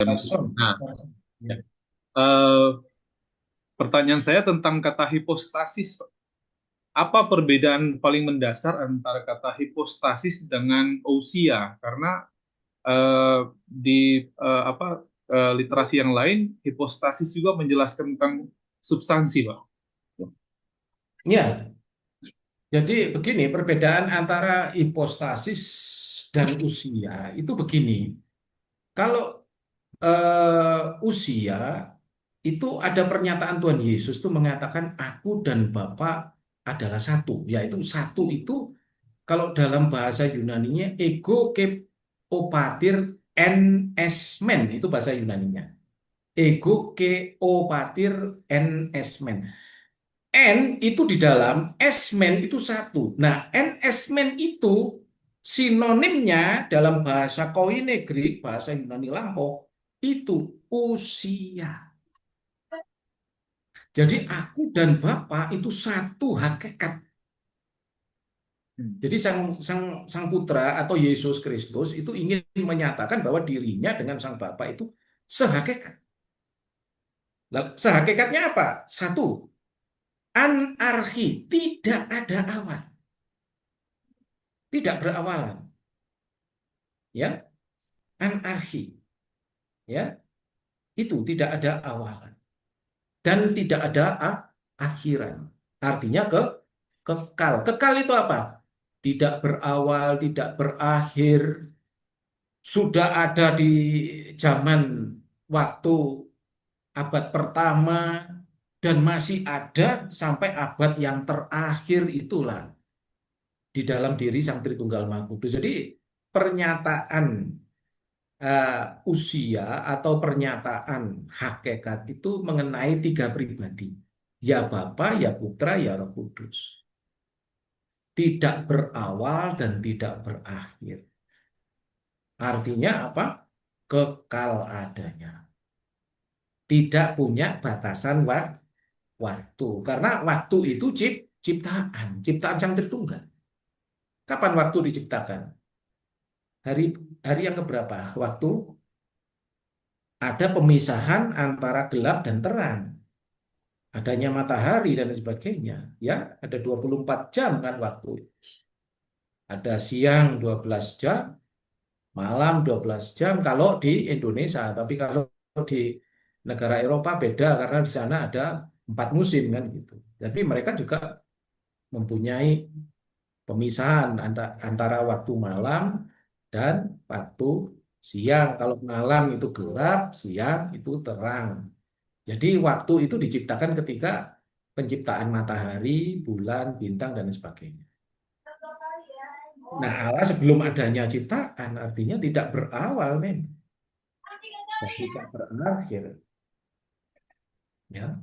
musik. Person. Nah, ya. Ya. Eh, Pertanyaan saya tentang kata hipostasis, Pak. Apa perbedaan paling mendasar antara kata hipostasis dengan ousia? Karena di literasi yang lain, hipostasis juga menjelaskan tentang substansi, Pak. Ya, jadi begini, perbedaan antara hipostasis dan usia itu begini. Kalau usia itu ada pernyataan Tuhan Yesus itu mengatakan aku dan Bapa adalah satu. Yaitu satu itu kalau dalam bahasa Yunaninya ego ke opatir en esmen itu bahasa Yunaninya. Ego ke opatir en esmen. N itu di dalam, esmen itu satu. Nah, en esmen itu sinonimnya dalam bahasa Koine Greek, bahasa Yunani lampau, itu usia. Jadi aku dan Bapa itu satu hakikat. Hmm. Jadi sang putra atau Yesus Kristus itu ingin menyatakan bahwa dirinya dengan sang Bapa itu sehakikat. Nah, sehakikatnya apa? Satu, anarki, tidak ada awal, tidak berawalan, ya, anarki, ya, itu tidak ada awalan dan tidak ada akhiran. Artinya kekal. Kekal itu apa? Tidak berawal, tidak berakhir, sudah ada di zaman waktu abad pertama dan masih ada sampai abad yang terakhir itulah di dalam diri Sang Tritunggal Maha Kudus. Jadi pernyataan usia atau pernyataan hakikat itu mengenai tiga pribadi. Ya Bapa, ya Putra, ya Roh Kudus. Tidak berawal dan tidak berakhir. Artinya apa? Kekal adanya. Tidak punya batasan waktu. Karena waktu itu ciptaan, ciptaan Sang Tritunggal. Kapan waktu diciptakan? Hari hari yang keberapa? Waktu ada pemisahan antara gelap dan terang. Adanya matahari dan sebagainya. Ya, ada 24 jam kan waktu. Ada siang 12 jam, malam 12 jam kalau di Indonesia. Tapi kalau di negara Eropa beda karena di sana ada 4 musim kan gitu. Jadi mereka juga mempunyai pemisahan antara waktu malam dan waktu siang. Kalau malam itu gelap, siang itu terang. Jadi waktu itu diciptakan ketika penciptaan matahari, bulan, bintang, dan sebagainya. Nah, Allah sebelum adanya ciptaan artinya tidak berawal, men. Dan tidak berakhir. Ya.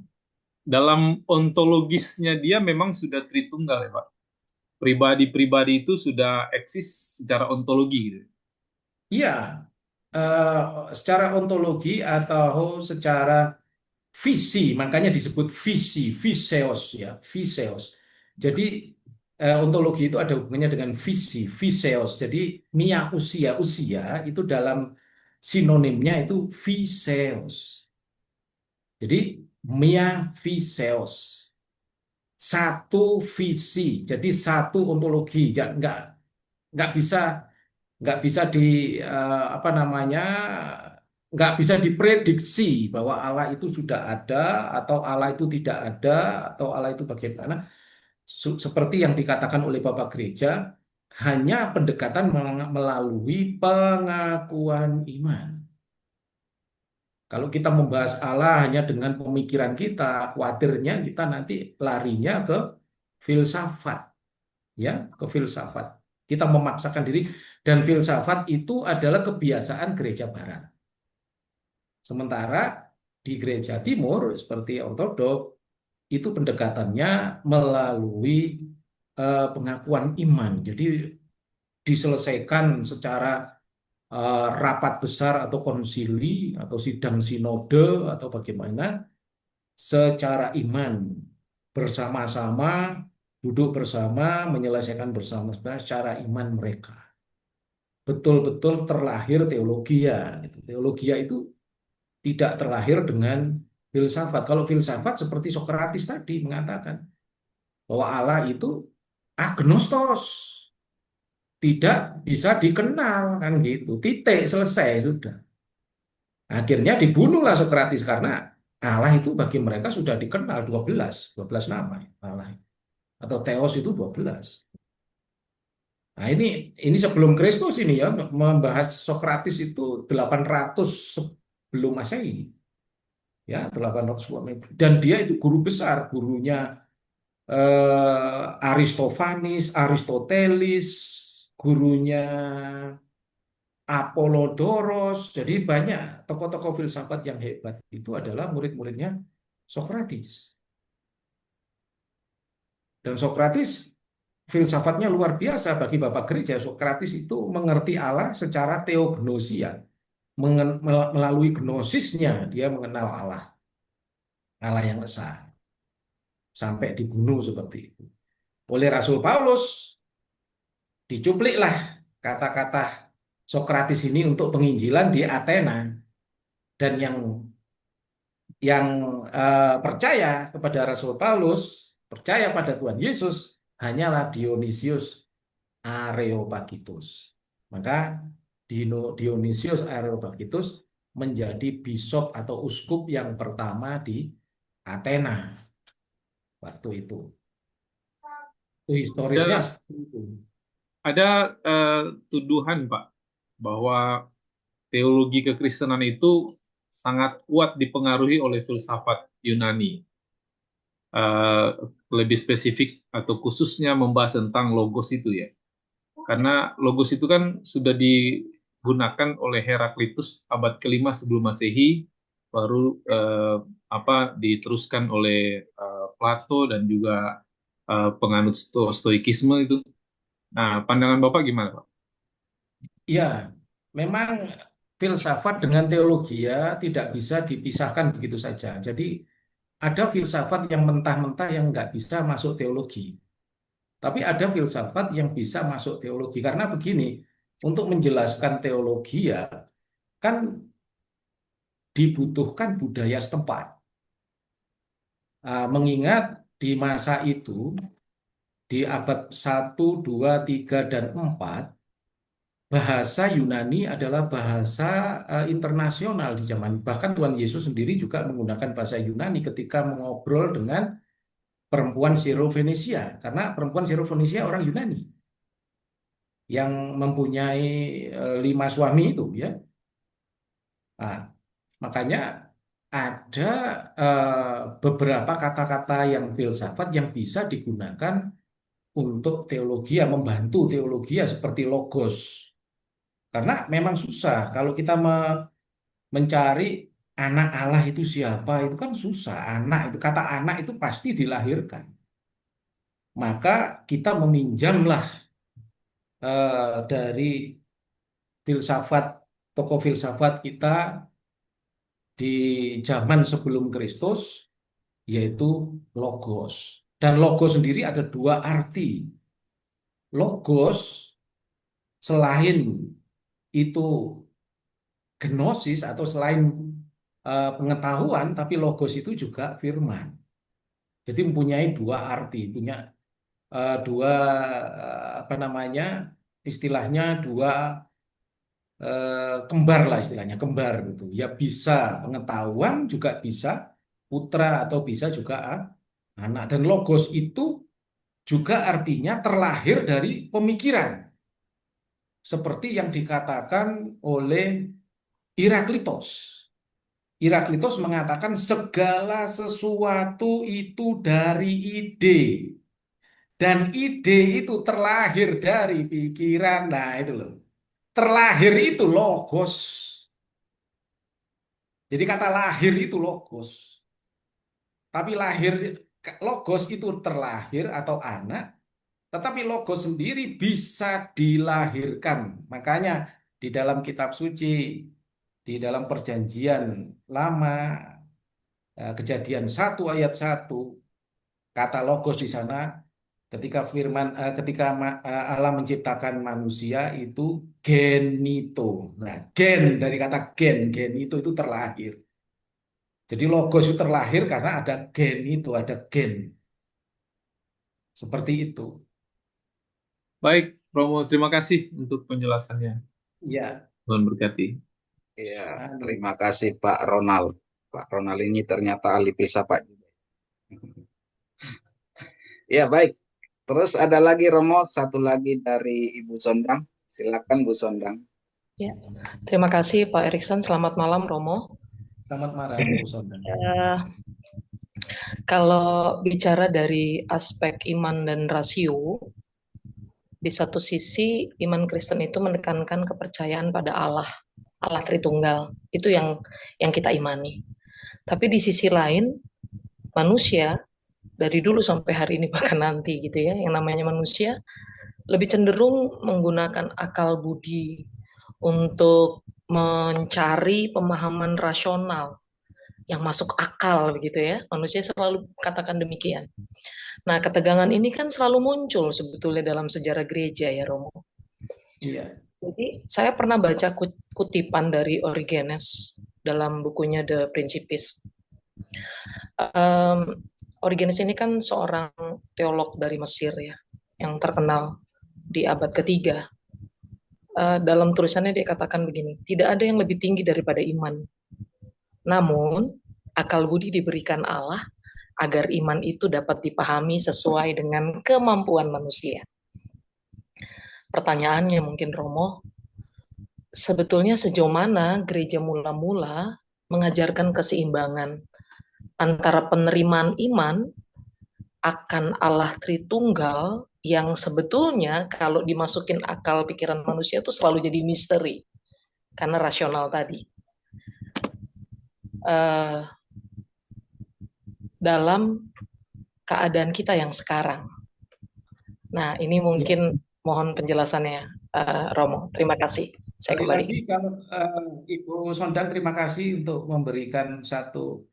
Dalam ontologisnya dia memang sudah Tritunggal, ya, Pak. Pribadi-pribadi itu sudah eksis secara ontologi, gitu. Iya, eh, secara ontologi atau secara visi, makanya disebut visi, viseos ya, viseos. Jadi ontologi itu ada hubungannya dengan visi, viseos. Jadi mia usia, usia itu dalam sinonimnya itu viseos. Jadi mia viseos, satu visi, jadi satu ontologi, nggak bisa nggak bisa di apa namanya nggak bisa diprediksi bahwa Allah itu sudah ada atau Allah itu tidak ada atau Allah itu bagaimana. Seperti yang dikatakan oleh Bapak Gereja, hanya pendekatan melalui pengakuan iman. Kalau kita membahas Allah hanya dengan pemikiran kita, khawatirnya kita nanti larinya ke filsafat, ya, ke filsafat. Kita memaksakan diri dan filsafat itu adalah kebiasaan gereja barat. Sementara di gereja timur seperti ortodok itu pendekatannya melalui pengakuan iman. Jadi diselesaikan secara rapat besar atau konsili atau sidang sinode atau bagaimana secara iman bersama-sama duduk bersama menyelesaikan bersama-sama secara iman mereka. Betul-betul terlahir teologia. Gitu. Teologia itu tidak terlahir dengan filsafat. Kalau filsafat seperti Sokrates tadi mengatakan bahwa Allah itu agnostos, tidak bisa dikenal kan gitu. Titik selesai sudah. Akhirnya dibunuhlah Sokrates karena Allah itu bagi mereka sudah dikenal 12 nama Allah atau Theos itu 12. Nah, ini sebelum Kristus ini ya membahas Sokrates itu 800 sebelum Masehi. Ya, 800 dan dia itu guru besar, gurunya Aristofanes, Aristoteles, gurunya Apollodoros. Jadi banyak tokoh-tokoh filsafat yang hebat itu adalah murid-muridnya Sokrates. Dan Sokrates filsafatnya luar biasa bagi Bapak Gereja. Sokrates itu mengerti Allah secara teognosia. Melalui gnosisnya dia mengenal Allah, Allah yang esa, sampai dibunuh seperti itu. Oleh Rasul Paulus, dicupliklah kata-kata Sokrates ini untuk penginjilan di Athena. Dan yang percaya kepada Rasul Paulus, percaya pada Tuhan Yesus, hanyalah Dionysius Areopagitus. Maka Dionysius Areopagitus menjadi bishop atau uskup yang pertama di Athena waktu itu. Itu historisnya Ada seperti itu. tuduhan Pak bahwa teologi kekristenan itu sangat kuat dipengaruhi oleh filsafat Yunani. Eh, Lebih spesifik atau khususnya membahas tentang logos itu ya. Karena logos itu kan sudah digunakan oleh Heraklitus abad kelima sebelum Masehi, baru diteruskan oleh Plato dan juga penganut Stoikisme itu. Nah, pandangan Bapak gimana, Pak? Ya, memang filsafat dengan teologi ya tidak bisa dipisahkan begitu saja. Jadi ada filsafat yang mentah-mentah yang nggak bisa masuk teologi. Tapi ada filsafat yang bisa masuk teologi. Karena begini, untuk menjelaskan teologi ya kan dibutuhkan budaya setempat. Mengingat di masa itu, di abad 1, 2, 3, dan 4, bahasa Yunani adalah bahasa internasional di zaman. Bahkan Tuhan Yesus sendiri juga menggunakan bahasa Yunani ketika mengobrol dengan perempuan Syro-Fenisia. Karena perempuan Syro-Fenisia orang Yunani yang mempunyai 5 suami itu ya. Nah, makanya ada beberapa kata-kata yang filsafat yang bisa digunakan untuk teologi, ya, membantu teologi ya, seperti logos. Karena memang susah kalau kita mencari anak Allah itu siapa, itu kan susah. Anak itu, kata anak itu pasti dilahirkan. Maka kita meminjamlah dari filsafat, tokoh filsafat kita di zaman sebelum Kristus, yaitu logos. Dan logos sendiri ada 2 arti. Logos selain itu gnosis atau selain pengetahuan, tapi logos itu juga firman. Jadi mempunyai 2 arti, punya dua apa namanya istilahnya dua kembar lah istilahnya kembar gitu. Ya bisa pengetahuan juga bisa putra atau bisa juga anak. Dan logos itu juga artinya terlahir dari pemikiran. Seperti yang dikatakan oleh Heraklitos. Heraklitos mengatakan segala sesuatu itu dari ide. Dan ide itu terlahir dari pikiran. Nah itu loh. Terlahir itu logos. Jadi kata lahir itu logos. Tapi logos itu terlahir atau anak. Tetapi logos sendiri bisa dilahirkan. Makanya di dalam kitab suci, di dalam perjanjian lama, Kejadian 1 ayat 1, kata logos di sana ketika Allah menciptakan manusia itu genito. Nah, gen dari kata gen itu terlahir. Jadi logos itu terlahir karena ada gen itu, ada gen. Seperti itu. Baik, Romo, terima kasih untuk penjelasannya. Ya, Tuhan berkati. Iya, anu. terima kasih Pak Ronald. Pak Ronald ini ternyata ahli filsafat. Ya, baik. Terus ada lagi Romo, satu lagi dari Ibu Sondang. Silakan Bu Sondang. Ya, terima kasih Pak Erikson. Selamat malam Romo. Selamat malam, Bu Sondan. Eh, kalau bicara dari aspek iman dan rasio, di satu sisi iman Kristen itu menekankan kepercayaan pada Allah, Allah Tritunggal. Itu yang kita imani. Tapi di sisi lain, manusia dari dulu sampai hari ini bahkan nanti gitu ya, yang namanya manusia lebih cenderung menggunakan akal budi untuk mencari pemahaman rasional yang masuk akal begitu ya. Manusia selalu katakan demikian. Nah, ketegangan ini kan selalu muncul sebetulnya dalam sejarah gereja ya, Romo. Iya. Jadi, saya pernah baca kutipan dari Origenes dalam bukunya The Principis. Origenes ini kan seorang teolog dari Mesir ya, yang terkenal di abad ketiga. Dalam tulisannya dia katakan begini, tidak ada yang lebih tinggi daripada iman. Namun, akal budi diberikan Allah agar iman itu dapat dipahami sesuai dengan kemampuan manusia. Pertanyaannya mungkin Romo, sebetulnya sejauh mana gereja mula-mula mengajarkan keseimbangan antara penerimaan iman akan Allah Tritunggal yang sebetulnya kalau dimasukin akal pikiran manusia itu selalu jadi misteri karena rasional tadi. Dalam keadaan kita yang sekarang. Nah, ini mungkin mohon penjelasannya, Romo. Terima kasih. Saya Sekali lagi, kembali. kalau Ibu Sondan, terima kasih untuk memberikan satu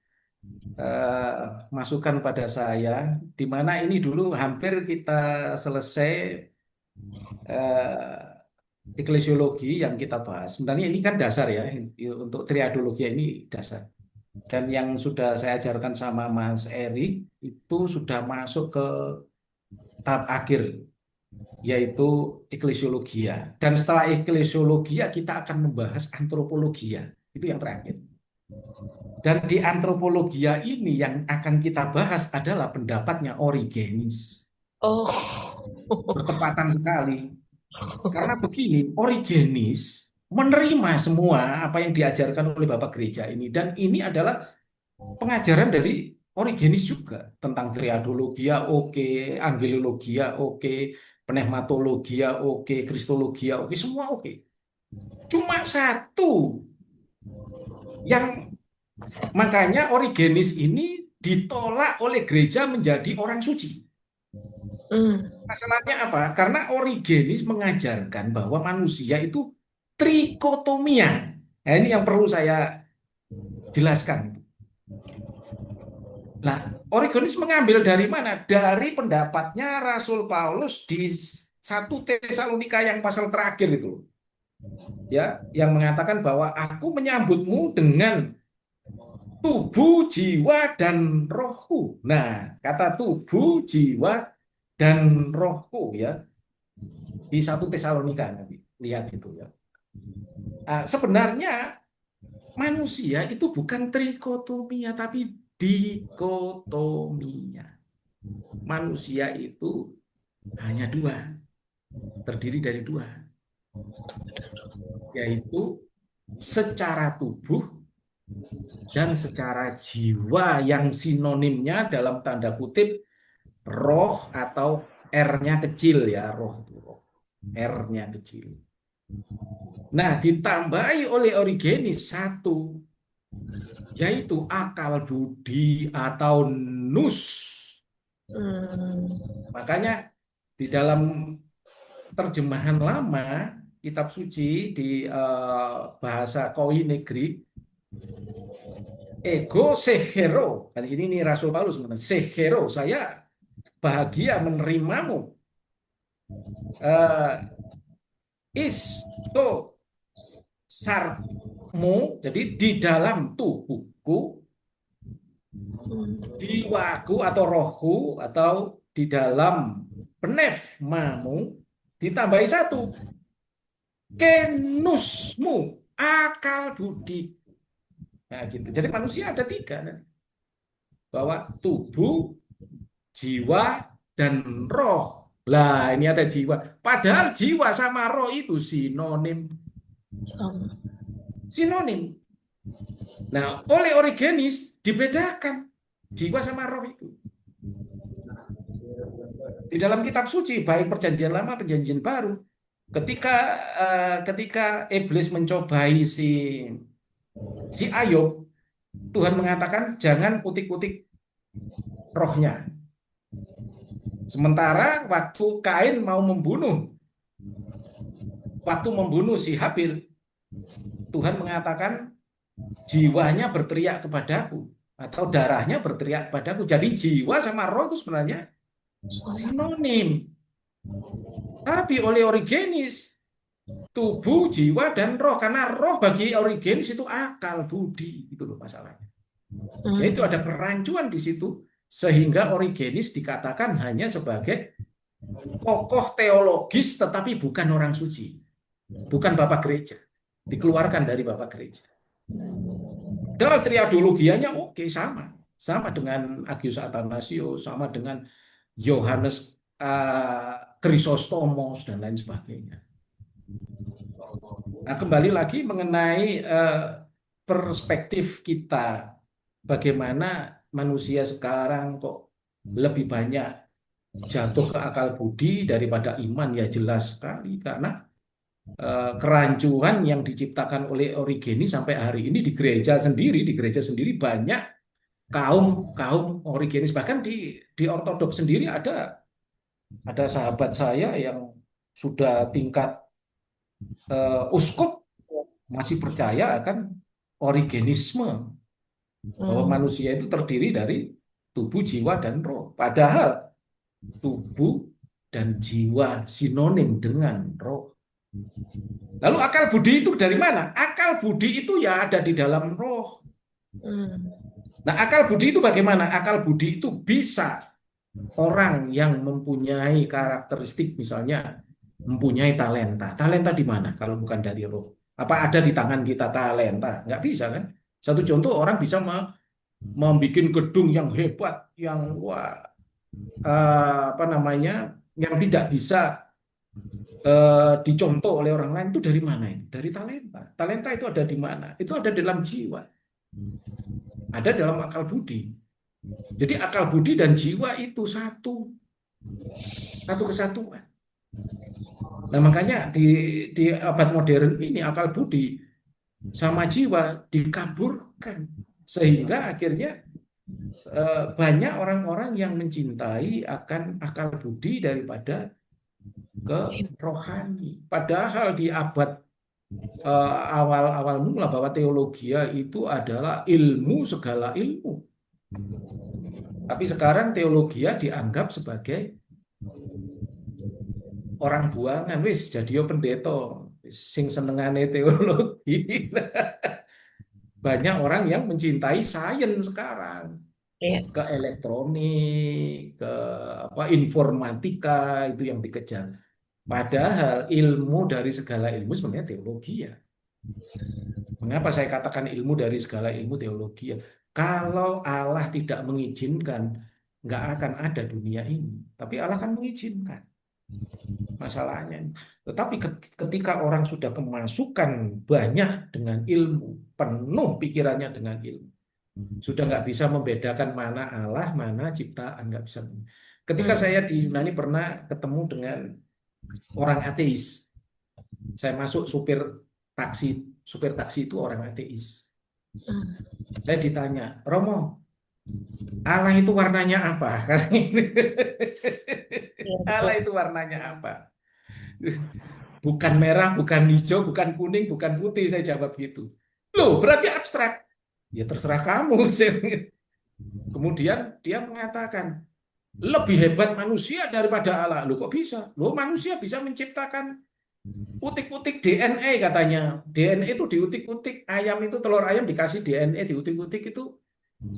masukan pada saya, di mana ini dulu hampir kita selesai eklesiologi yang kita bahas. Sebenarnya ini kan dasar ya, untuk triadologi ini dasar. Dan yang sudah saya ajarkan sama Mas Eri itu sudah masuk ke tahap akhir, yaitu eklesiologia. Dan setelah eklesiologia kita akan membahas antropologia. Itu yang terakhir. Dan di antropologia ini yang akan kita bahas adalah pendapatnya Origenes. Oh, Bertepatan sekali. Karena begini, Origenes menerima semua apa yang diajarkan oleh Bapak Gereja ini. Dan ini adalah pengajaran dari Origenes juga. Tentang triadologia, oke, angelologia, oke, pneumatologia, oke, kristologia, oke, semua oke. Cuma satu yang makanya Origenes ini ditolak oleh gereja menjadi orang suci. Masalahnya apa? Karena Origenes mengajarkan bahwa manusia itu trikotomia. Nah, ini yang perlu saya jelaskan. Nah, Origenes mengambil dari mana? Dari pendapatnya Rasul Paulus di 1 Tesalonika yang pasal terakhir itu. Ya, yang mengatakan bahwa aku menyambutmu dengan tubuh, jiwa, dan rohku. Nah, kata tubuh, jiwa, dan rohku ya di 1 Tesalonika nanti lihat itu ya. Sebenarnya manusia itu bukan trikotomia tapi dikotomia. Manusia itu hanya dua, terdiri dari dua, yaitu secara tubuh dan secara jiwa yang sinonimnya dalam tanda kutip roh atau R-nya kecil ya, roh itu roh. R-nya kecil. Nah, ditambahi oleh Origenes satu, yaitu akal budi atau nous. Makanya di dalam terjemahan lama kitab suci di bahasa Koine Negeri, ego sehero, kan ini nih Rasul Paulus, sehero, saya bahagia menerimamu. Isto sarmu, jadi di dalam tubuhku, Jiwaku atau rohku atau di dalam pneumamu ditambahi satu, kenusmu, akal budi. Nah, gitu. Jadi manusia ada tiga, bahwa tubuh, jiwa, dan roh. Lah, ini ada jiwa. Padahal jiwa sama roh itu sinonim. Sama. Sinonim. Nah, oleh Origenis dibedakan jiwa sama roh itu. Di dalam kitab suci, baik perjanjian lama, perjanjian baru, ketika iblis mencobai si Ayub, Tuhan mengatakan jangan utik-utik rohnya. Sementara waktu Kain mau membunuh si Habil, Tuhan mengatakan jiwanya berteriak kepadaku atau darahnya berteriak kepadaku. Jadi jiwa sama roh itu sebenarnya sinonim. Tapi oleh Origenis, tubuh, jiwa, dan roh. Karena roh bagi Origenis itu akal, budi. Itu loh masalahnya. Yaitu ada kerancuan di situ, sehingga Origenis dikatakan hanya sebagai tokoh teologis, tetapi bukan orang suci. Bukan Bapak Gereja. Dikeluarkan dari Bapak Gereja. Dalam triadologianya oke, sama. Sama dengan Agius Athanasius, sama dengan Yohanes Chrysostomos, dan lain sebagainya. Nah, kembali lagi mengenai perspektif kita, bagaimana manusia sekarang kok lebih banyak jatuh ke akal budi daripada iman, ya jelas sekali karena kerancuan yang diciptakan oleh Origenis sampai hari ini di gereja sendiri banyak kaum Origenis, bahkan di Ortodoks sendiri ada sahabat saya yang sudah tingkat uskup masih percaya akan Origenisme, bahwa manusia itu terdiri dari tubuh, jiwa, dan roh. Padahal tubuh dan jiwa sinonim dengan roh. Lalu akal budi itu dari mana? Akal budi itu ya ada di dalam roh. Nah, akal budi itu bagaimana? Akal budi itu bisa orang yang mempunyai karakteristik, misalnya mempunyai talenta. Talenta di mana kalau bukan dari roh? Apa ada di tangan kita talenta? Nggak bisa kan? Satu contoh, orang bisa membuat gedung yang hebat, yang yang tidak bisa dicontoh oleh orang lain. Itu dari mana itu? Dari talenta. Talenta itu ada di mana? Itu ada dalam jiwa. Ada dalam akal budi. Jadi akal budi dan jiwa itu satu kesatuan. Nah, makanya di abad modern ini akal budi sama jiwa dikaburkan, sehingga akhirnya banyak orang-orang yang mencintai akan akal budi daripada ke rohani. Padahal di abad awal-awal mula bahwa teologia itu adalah ilmu segala ilmu. Tapi sekarang teologia dianggap sebagai orang buangan, wis jadi pendeta sing senengane teologi. Banyak orang yang mencintai sains sekarang, ke elektronik, ke informatika, itu yang dikejar. Padahal ilmu dari segala ilmu sebenarnya teologi ya. Mengapa saya katakan ilmu dari segala ilmu teologi ya? Kalau Allah tidak mengizinkan, nggak akan ada dunia ini. Tapi Allah kan mengizinkan. Masalahnya. Tetapi ketika orang sudah kemasukan banyak dengan ilmu, penuh pikirannya dengan ilmu, sudah nggak bisa membedakan mana Allah, mana ciptaan, nggak bisa. Ketika saya di Yunani pernah ketemu dengan orang ateis. Saya masuk supir taksi itu orang ateis. Saya ditanya, Romo, Allah itu warnanya apa? Allah itu warnanya apa? Bukan merah, bukan hijau, bukan kuning, bukan putih, saya jawab gitu. Loh, berarti abstrak. Ya terserah kamu. Kemudian dia mengatakan, lebih hebat manusia daripada Allah. Loh, kok bisa? Loh, manusia bisa menciptakan utik-utik DNA katanya. DNA itu diutik-utik, ayam itu telur ayam dikasih DNA diutik-utik itu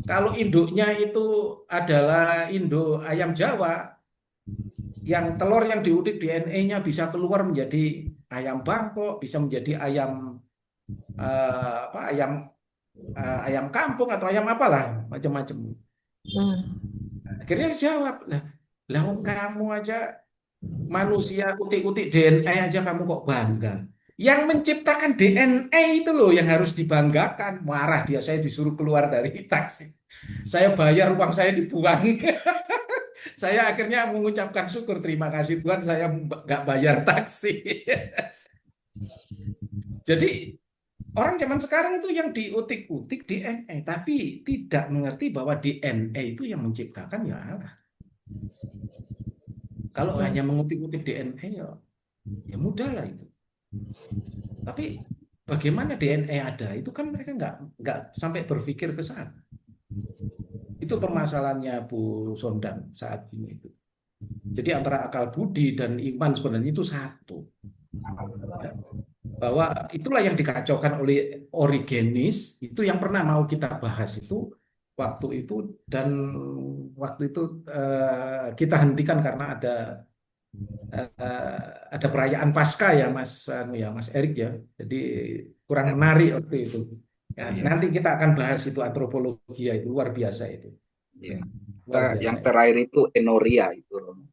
Kalau induknya itu adalah induk ayam Jawa, yang telur yang diudik DNA-nya bisa keluar menjadi ayam Bangkok, bisa menjadi ayam ayam kampung atau ayam apalah macam-macam. Hmm. Akhirnya jawab, lah kamu aja manusia utik-utik DNA aja kamu kok bangga. Yang menciptakan DNA itu loh yang harus dibanggakan. Marah dia, saya disuruh keluar dari taksi. Saya bayar, uang saya dibuang. Saya akhirnya mengucapkan syukur, terima kasih Tuhan saya nggak bayar taksi. Jadi orang zaman sekarang itu yang diutik-utik DNA, tapi tidak mengerti bahwa DNA itu yang menciptakan ya Allah. Kalau hanya mengutik-utik DNA ya mudah lah itu. Tapi bagaimana DNA ada? Itu kan mereka nggak sampai berpikir ke sana. Itu permasalahannya Bu Sondang saat ini itu. Jadi antara akal budi dan iman sebenarnya itu satu. Ya. Bahwa itulah yang dikacaukan oleh Origenes, itu yang pernah mau kita bahas itu waktu itu, dan waktu itu kita hentikan karena ada perayaan Paskah ya Mas Erik ya. Jadi kurang menarik waktu itu. Ya, Iya, nanti kita akan bahas itu antropologi ya, itu luar biasa itu. iya. Luar biasa Yang itu. terakhir itu Enoria itu, Romo.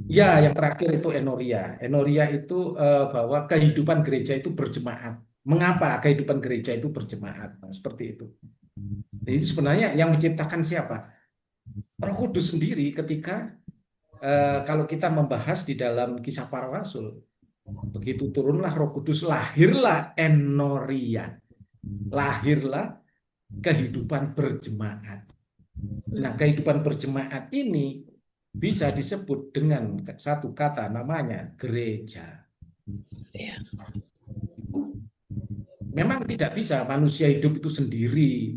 Ya, yang terakhir itu Enoria. Enoria itu bahwa kehidupan gereja itu berjemaat. Mengapa kehidupan gereja itu berjemaat? Nah, seperti itu. Jadi sebenarnya yang menciptakan siapa? Roh Kudus sendiri ketika kalau kita membahas di dalam Kisah Para Rasul, begitu turunlah Roh Kudus, lahirlah Enoria, lahirlah kehidupan berjemaat. Nah, kehidupan berjemaat ini bisa disebut dengan satu kata, namanya gereja. Iya. Memang tidak bisa manusia hidup itu sendiri.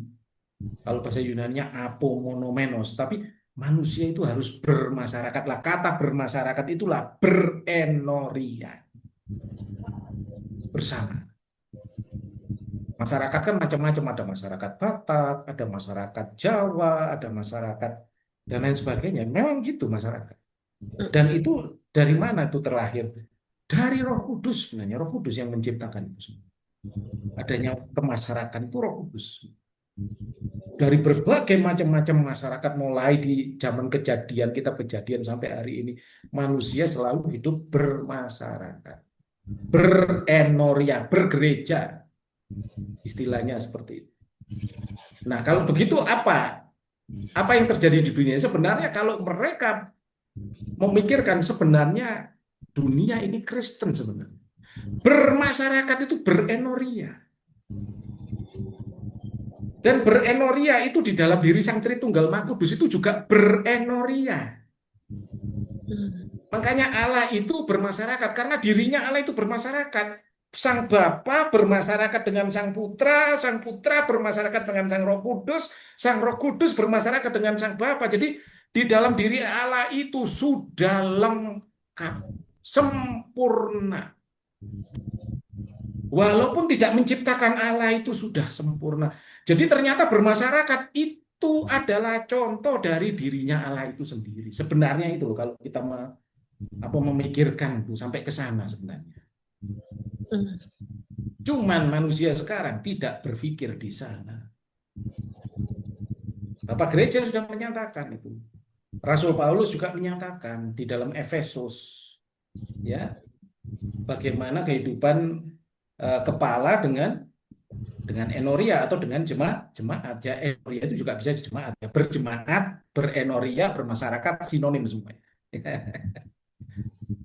Kalau bahasa Yunaninya apomonomenos, tapi manusia itu harus bermasyarakat lah. Kata bermasyarakat itulah berenoria, bersama. Masyarakat kan macam-macam, ada masyarakat Batak, ada masyarakat Jawa, ada masyarakat dan lain sebagainya. Memang gitu masyarakat. Dan itu dari mana itu terlahir? Dari Roh Kudus sebenarnya. Roh Kudus yang menciptakan itu semua. Adanya kemasyarakatan itu Roh Kudus. Dari berbagai macam-macam masyarakat, mulai di zaman kejadian, kita kejadian sampai hari ini, manusia selalu hidup bermasyarakat, berenoria, bergereja, istilahnya seperti itu. Nah, kalau begitu apa yang terjadi di dunia? Sebenarnya kalau mereka memikirkan, sebenarnya dunia ini Kristen sebenarnya. Bermasyarakat itu berenoria. Dan berenoria itu di dalam diri Sang Tritunggal Maha Kudus itu juga berenoria. Makanya Allah itu bermasyarakat, karena dirinya Allah itu bermasyarakat. Sang Bapa bermasyarakat dengan Sang Putra bermasyarakat dengan Sang Roh Kudus bermasyarakat dengan Sang Bapa. Jadi di dalam diri Allah itu sudah lengkap, sempurna. Walaupun tidak menciptakan Allah itu sudah sempurna. Jadi ternyata bermasyarakat itu adalah contoh dari dirinya Allah itu sendiri. Sebenarnya itu kalau kita memikirkan itu sampai ke sana sebenarnya. Cuman manusia sekarang tidak berpikir di sana. Bapak gereja sudah menyatakan itu. Rasul Paulus juga menyatakan di dalam Efesus, ya, bagaimana kehidupan kepala dengan enoria atau dengan jemaat. Ya, enoria itu juga bisa jemaat. Ya. Berjemaat, berenoria, bermasyarakat, sinonim semuanya.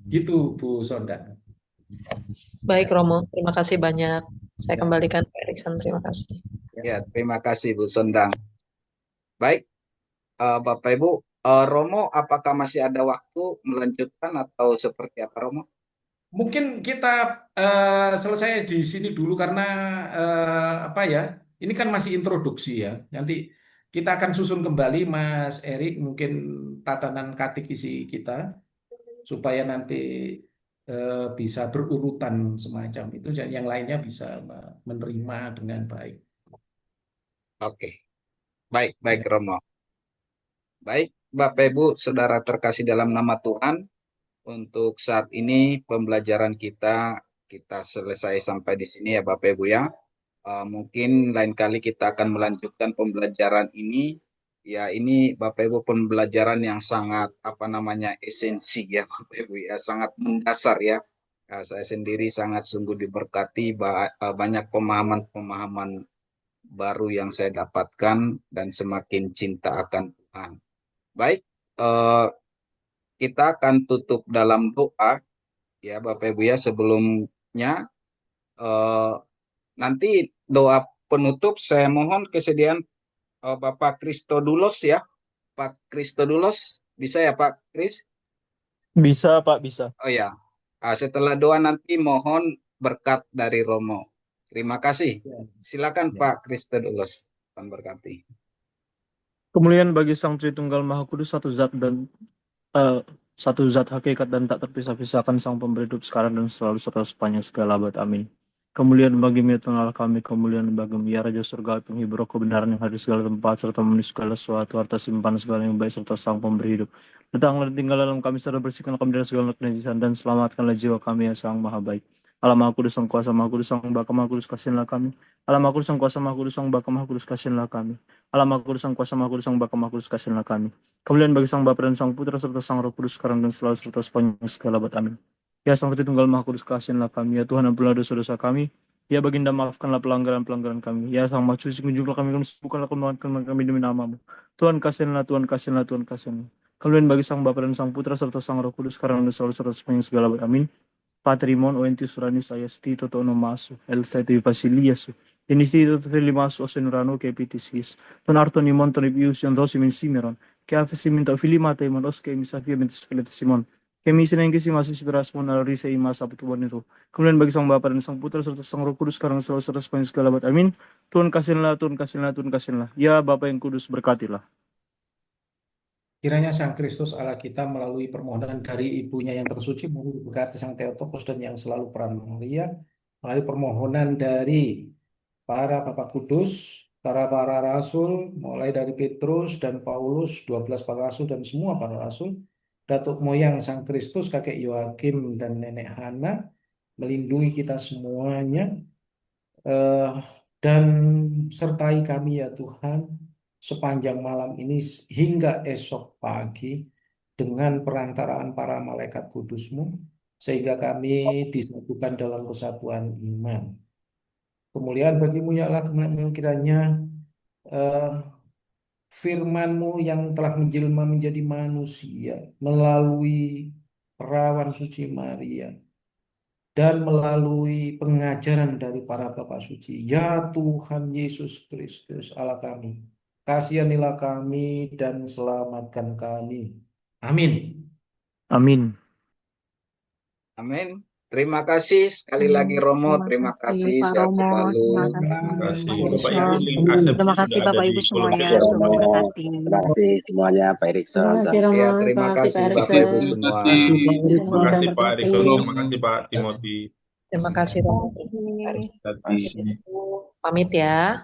Gitu Bu Sonda. Baik Romo, terima kasih banyak. Saya Ya. kembalikan ke Erikson, terima kasih. Ya, terima kasih Bu Sondang. Baik, Bapak Ibu, Romo, apakah masih ada waktu melanjutkan atau seperti apa, Romo? Mungkin kita selesai di sini dulu karena apa ya? Ini kan masih introduksi ya. Nanti kita akan susun kembali Mas Erik, mungkin tatanan katekisi kita supaya nanti bisa berurutan semacam itu dan yang lainnya bisa menerima dengan baik. Oke. Baik, baik Ya. Romo. Baik, Bapak Ibu, Saudara terkasih dalam nama Tuhan, untuk saat ini pembelajaran kita selesai sampai di sini ya Bapak Ibu ya. Mungkin lain kali kita akan melanjutkan pembelajaran ini. Ya, ini Bapak Ibu pembelajaran yang sangat esensi ya Bapak Ibu ya, sangat mendasar ya. Saya sendiri sangat sungguh diberkati banyak pemahaman-pemahaman baru yang saya dapatkan dan semakin cinta akan Tuhan. Baik, eh, kita akan tutup dalam doa ya Bapak Ibu ya. Sebelumnya eh, nanti doa penutup saya mohon kesediaan Bapak Kristodulos ya. Pak Kristodulos, bisa ya Pak Kris? Bisa, Pak, bisa. Oh ya, setelah doa nanti mohon berkat dari Romo. Terima kasih. Ya. Silakan Ya. Pak Kristodulos. Tuhan berkati. Kemuliaan bagi Sang Tritunggal Maha Kudus, satu zat hakikat dan tak terpisah-pisahkan, Sang Pemberi hidup sekarang dan selalu serta sepanjang segala abad. Amin. Kemuliaan bagi ya Tuhan Allah kami, kemuliaan bagi ya Raja Surga, penghibur kebenaran yang hadir segala tempat, serta memenuhi segala sesuatu, harta simpan segala yang baik, serta Sang Pemberi hidup. Datanglah dan tinggal dalam kami, serta bersihkan kami dari segala kenajisan, dan selamatkanlah jiwa kami ya Sang Maha Baik. Allah Maha Kudus, Sang Kuasa Maha Kudus, Sang Baka Maha Kudus, kasihanlah kami. Allah Maha Kudus, Sang Kuasa Maha Kudus, Sang Baka Maha Kudus, kasihanlah kami. Allah Maha Kudus, Sang Kuasa Maha Kudus, Sang Baka Maha Kudus, kasihanlah kami. Kemuliaan bagi Sang Bapa dan Sang Putra serta Sang Roh Kudus sekarang dan selalu serta sepanjang segala abad. Amin. Ya Sang Tritunggal Maha Kudus, kasihanlah kami. Ya Tuhan, ampunilah dosa-dosa kami. Ya Baginda, maafkanlah pelanggaran-pelanggaran kami. Ya Sang Maha Suci, kunjunglah kami, sembuhkanlah kelemahan kami demi nama-Mu. Tuhan kasihanlah, Tuhan kasihanlah, Tuhan kasihanlah. Kemuliaan bagi Sang Bapa dan Sang Putra serta Sang Roh Kudus sekarang dan selalu serta sepanjang segala abad. Amin. Patrimon o enti suranis ayastito to nomasu, el teti vasiliasu, inistito to limasu osenurano ke pitisis, ton arto ni monton ibius yon dosi min simeron, ke afesimin to filimata imon oske misafia mentis Simon, ke misinan kisi masih spirasmon alarisa imasa putuan itu. Kemudian bagi Sang Bapa dan Sang Putra serta Sang Roh Kudus sekarang selalu serta sepanjang segala abad. Amin. Tuhan kasihlah, Tuhan kasihlah, Tuhan kasihlah. Ya Bapa yang kudus, berkatilah. Kiranya Sang Kristus Allah kita melalui permohonan dari ibunya yang tersuci, melalui berkati Sang Theotokos dan yang selalu peran Maria, melalui permohonan dari para Bapak Kudus, para rasul, mulai dari Petrus dan Paulus, 12 para rasul dan semua para rasul, datuk moyang Sang Kristus, kakek Yoakim dan nenek Hana, melindungi kita semuanya, dan sertai kami ya Tuhan sepanjang malam ini hingga esok pagi dengan perantaraan para malaikat kudus-Mu, sehingga kami disatukan dalam kesatuan iman. Kemuliaan bagi-Mu ya Allah, kiranya firman-Mu yang telah menjelma menjadi manusia melalui perawan suci Maria dan melalui pengajaran dari para Bapak Suci. Ya Tuhan Yesus Kristus Allah kami, kasihanilah kami dan selamatkan kami. Amin. Amin. Amin. Terima kasih sekali lagi Romo. Terima kasih. Pak Sehat Romo. selalu. Terima kasih. Terima kasih. Terima Bapak Ibu, link Terima asepsi kasih sudah Bapak ada Ibu di kolom semuanya. chat. Tuhan memberkati. Terima kasih semuanya Pak Erikson. Terima kasih Romo. Ya, terima Terima kasih Pak kasih Bapak Ibu Erikson. semua. Terima kasih Terima Pak berkati. Erikson, terima kasih Pak Timothy. Terima kasih Romo. Berkati. Pamit ya.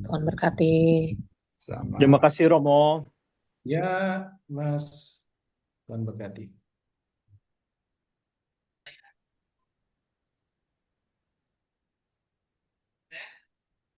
Tuhan berkati. Sama. Terima kasih Romo. Ya, Mas. Tuhan berkati.